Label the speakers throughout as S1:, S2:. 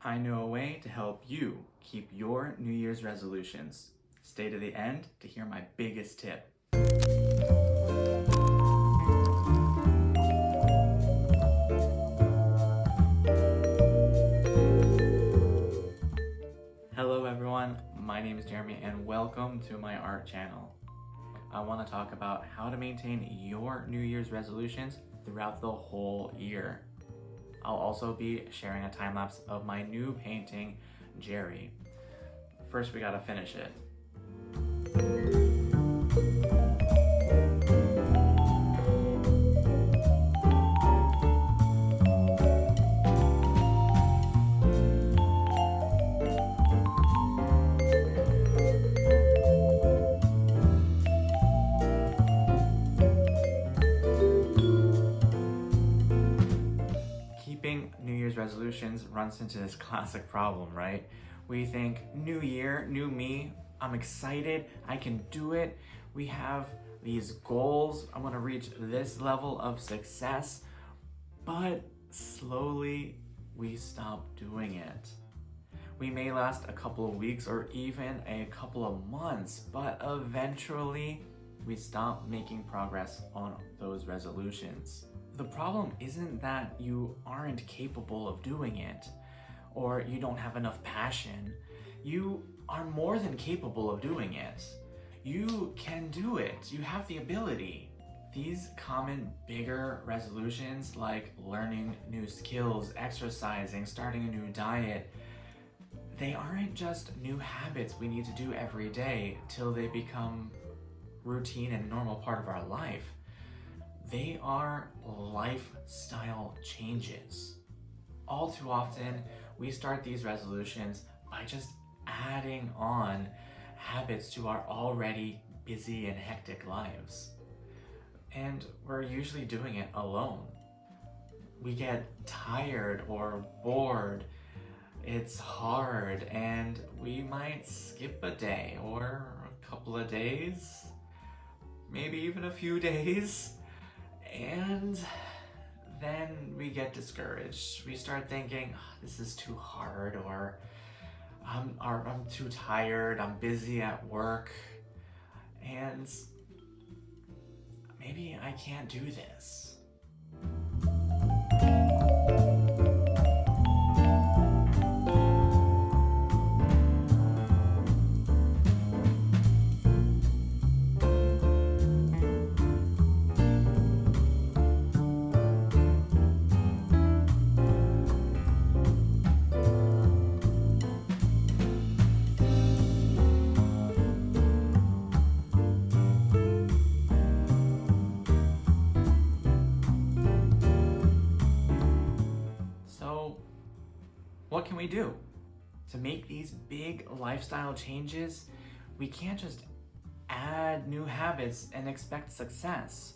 S1: I know a way to help you keep your New Year's resolutions. Stay to the end to hear my biggest tip. Hello everyone, my name is Jeremy and welcome to my art channel. I want to talk about how to maintain your New Year's resolutions throughout the whole year. I'll also be sharing a time lapse of my new painting, Jere. First, we gotta finish it. Keeping New Year's resolutions runs into this classic problem, right? We think, new year, new me, I'm excited, I can do it. We have these goals, I want to reach this level of success, but slowly we stop doing it. We may last a couple of weeks or even a couple of months, but eventually we stop making progress on those resolutions. The problem isn't that you aren't capable of doing it or you don't have enough passion. You are more than capable of doing it. You can do it. You have the ability. These common bigger resolutions like learning new skills, exercising, starting a new diet, they aren't just new habits we need to do every day till they become routine and normal part of our life. They are lifestyle changes. All too often, we start these resolutions by just adding on habits to our already busy and hectic lives. And we're usually doing it alone. We get tired or bored, it's hard, and we might skip a day or a couple of days, maybe even a few days. And then we get discouraged. We start thinking, oh, this is too hard, or I'm too tired, I'm busy at work, and maybe I can't do this. What can we do? To make these big lifestyle changes, we can't just add new habits and expect success.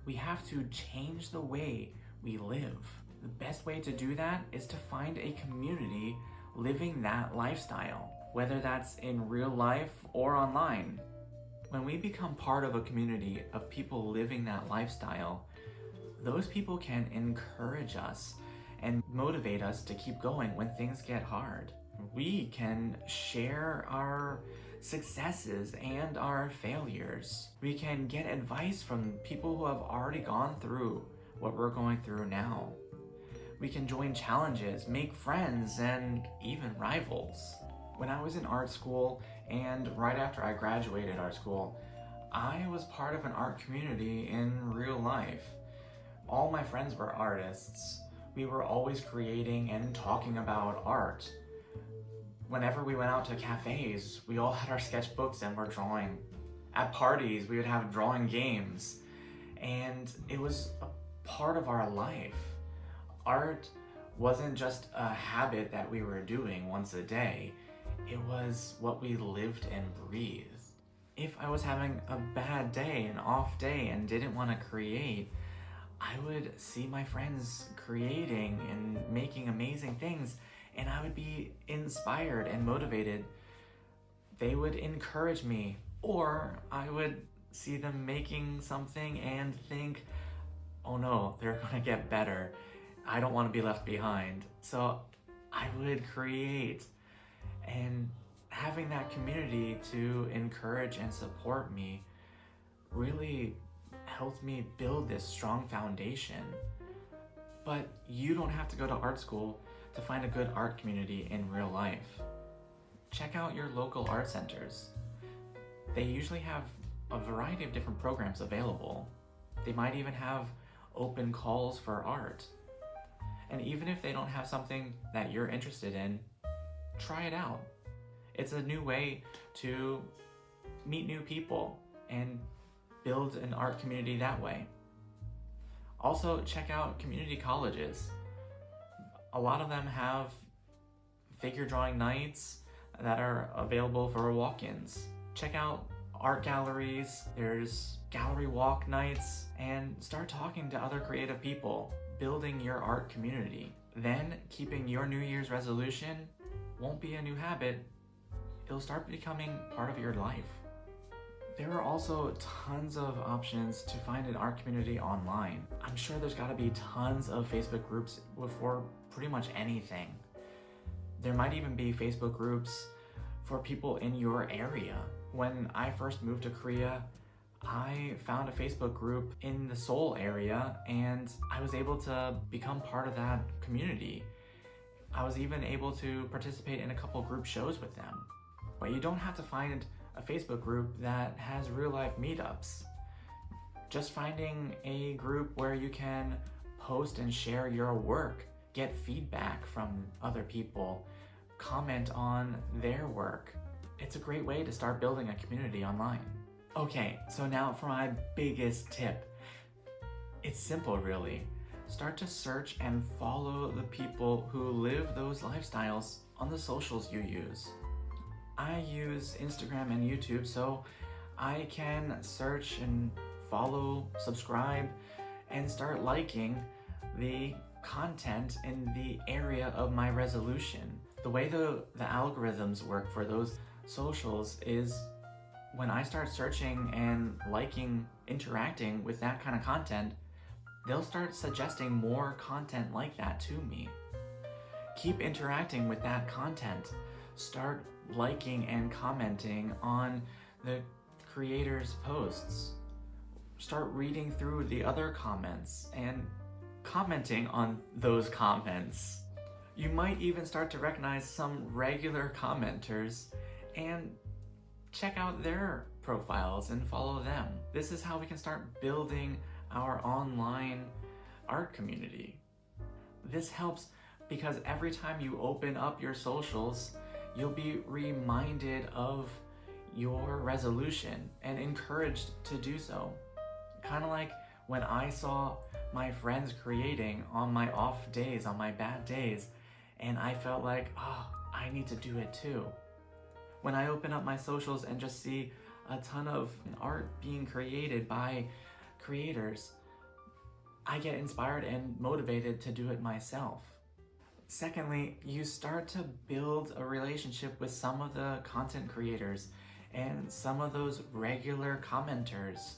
S1: We have to change the way we live. The best way to do that is to find a community living that lifestyle, whether that's in real life or online. When we become part of a community of people living that lifestyle, those people can encourage us and motivate us to keep going when things get hard. We can share our successes and our failures. We can get advice from people who have already gone through what we're going through now. We can join challenges, make friends, and even rivals. When I was in art school and right after I graduated art school, I was part of an art community in real life. All my friends were artists. We were always creating and talking about art. Whenever we went out to cafes, we all had our sketchbooks and were drawing. At parties, we would have drawing games. And it was a part of our life. Art wasn't just a habit that we were doing once a day. It was what we lived and breathed. If I was having a bad day, an off day, and didn't want to create, I would see my friends creating and making amazing things, and I would be inspired and motivated. They would encourage me, or I would see them making something and think, oh no, they're gonna get better. I don't want to be left behind. So I would create. And having that community to encourage and support me really helped me build this strong foundation. But you don't have to go to art school to find a good art community in real life. Check out your local art centers. They usually have a variety of different programs available. They might even have open calls for art. And even if they don't have something that you're interested in, try it out. It's a new way to meet new people and build an art community that way. Also, check out community colleges. A lot of them have figure drawing nights that are available for walk-ins. Check out art galleries, there's gallery walk nights, and start talking to other creative people, building your art community. Then, keeping your New Year's resolution won't be a new habit, it'll start becoming part of your life. There are also tons of options to find an art community online. I'm sure there's gotta be tons of Facebook groups for pretty much anything. There might even be Facebook groups for people in your area. When I first moved to Korea, I found a Facebook group in the Seoul area and I was able to become part of that community. I was even able to participate in a couple group shows with them. But you don't have to find a Facebook group that has real life meetups. Just finding a group where you can post and share your work, get feedback from other people, comment on their work. It's a great way to start building a community online. Okay, so now for my biggest tip. It's simple, really. Start to search and follow the people who live those lifestyles on the socials you use. I use Instagram and YouTube, so I can search and follow, subscribe, and start liking the content in the area of my resolution. The way the algorithms work for those socials is when I start searching and liking, interacting with that kind of content, they'll start suggesting more content like that to me. Keep interacting with that content. Start liking and commenting on the creators' posts. Start reading through the other comments and commenting on those comments. You might even start to recognize some regular commenters and check out their profiles and follow them. This is how we can start building our online art community. This helps because every time you open up your socials, you'll be reminded of your resolution and encouraged to do so. Kind of like when I saw my friends creating on my off days, on my bad days, and I felt like, I need to do it too. When I open up my socials and just see a ton of art being created by creators, I get inspired and motivated to do it myself. Secondly, you start to build a relationship with some of the content creators and some of those regular commenters.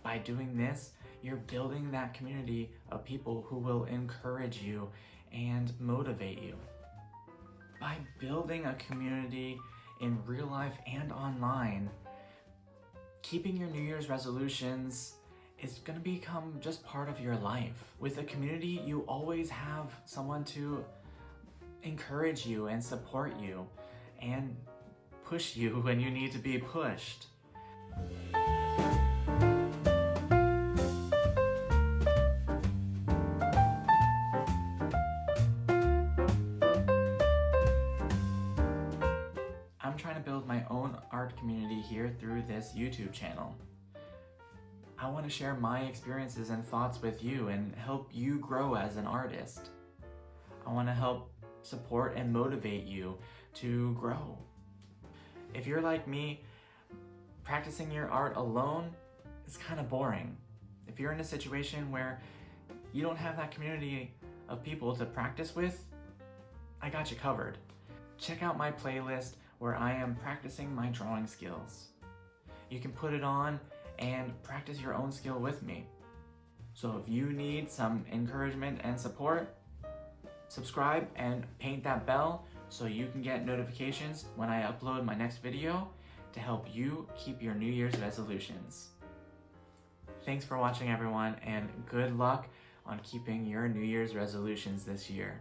S1: By doing this, you're building that community of people who will encourage you and motivate you. By building a community in real life and online, keeping your New Year's resolutions is going to become just part of your life. With a community, you always have someone to encourage you and support you and push you when you need to be pushed. I'm trying to build my own art community here through this YouTube channel. I want to share my experiences and thoughts with you and help you grow as an artist. I want to help support and motivate you to grow. If you're like me, practicing your art alone is kind of boring. If you're in a situation where you don't have that community of people to practice with, I got you covered. Check out my playlist where I am practicing my drawing skills. You can put it on and practice your own skill with me. So if you need some encouragement and support, subscribe and paint that bell so you can get notifications when I upload my next video to help you keep your New Year's resolutions. Thanks for watching, everyone, and good luck on keeping your New Year's resolutions this year.